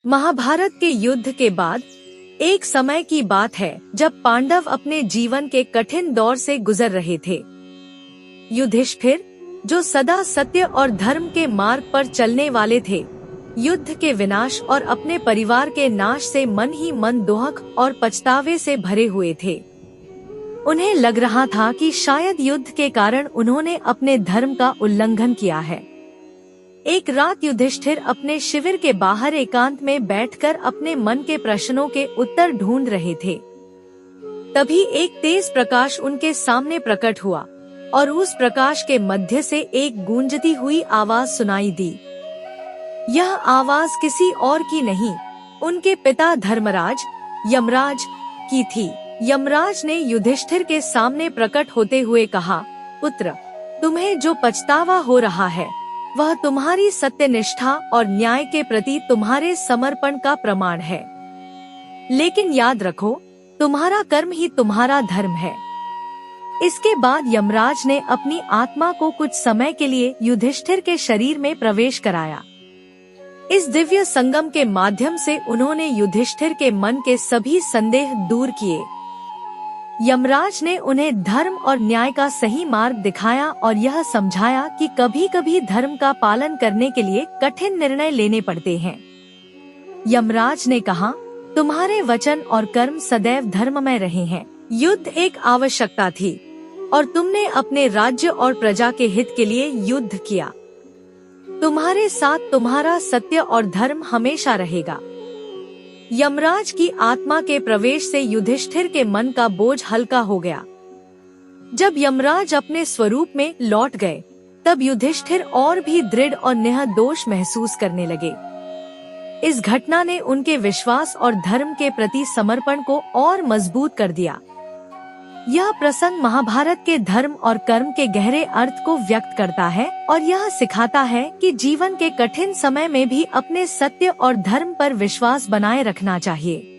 महाभारत के युद्ध के बाद एक समय की बात है जब पांडव अपने जीवन के कठिन दौर से गुजर रहे थे। युधिष्ठिर, जो सदा सत्य और धर्म के मार्ग पर चलने वाले थे, युद्ध के विनाश और अपने परिवार के नाश से मन ही मन दुख और पछतावे से भरे हुए थे। उन्हें लग रहा था कि शायद युद्ध के कारण उन्होंने अपने धर्म का उल्लंघन किया है। एक रात युधिष्ठिर अपने शिविर के बाहर एकांत में बैठकर अपने मन के प्रश्नों के उत्तर ढूंढ रहे थे। तभी एक तेज प्रकाश उनके सामने प्रकट हुआ और उस प्रकाश के मध्य से एक गूंजती हुई आवाज सुनाई दी। यह आवाज किसी और की नहीं, उनके पिता धर्मराज यमराज की थी। यमराज ने युधिष्ठिर के सामने प्रकट होते हुए कहा, पुत्र, तुम्हें जो पछतावा हो रहा है वह तुम्हारी सत्यनिष्ठा और न्याय के प्रति तुम्हारे समर्पण का प्रमाण है। लेकिन याद रखो, तुम्हारा कर्म ही तुम्हारा धर्म है। इसके बाद यमराज ने अपनी आत्मा को कुछ समय के लिए युधिष्ठिर के शरीर में प्रवेश कराया। इस दिव्य संगम के माध्यम से उन्होंने युधिष्ठिर के मन के सभी संदेह दूर किए। यमराज ने उन्हें धर्म और न्याय का सही मार्ग दिखाया और यह समझाया कि कभी कभी धर्म का पालन करने के लिए कठिन निर्णय लेने पड़ते हैं। यमराज ने कहा, तुम्हारे वचन और कर्म सदैव धर्ममय रहे हैं। युद्ध एक आवश्यकता थी और तुमने अपने राज्य और प्रजा के हित के लिए युद्ध किया। तुम्हारे साथ तुम्हारा सत्य और धर्म हमेशा रहेगा। यमराज की आत्मा के प्रवेश से युधिष्ठिर के मन का बोझ हल्का हो गया। जब यमराज अपने स्वरूप में लौट गए, तब युधिष्ठिर और भी दृढ़ और निर्दोष महसूस करने लगे। इस घटना ने उनके विश्वास और धर्म के प्रति समर्पण को और मजबूत कर दिया। यह प्रसंग महाभारत के धर्म और कर्म के गहरे अर्थ को व्यक्त करता है और यह सिखाता है कि जीवन के कठिन समय में भी अपने सत्य और धर्म पर विश्वास बनाए रखना चाहिए।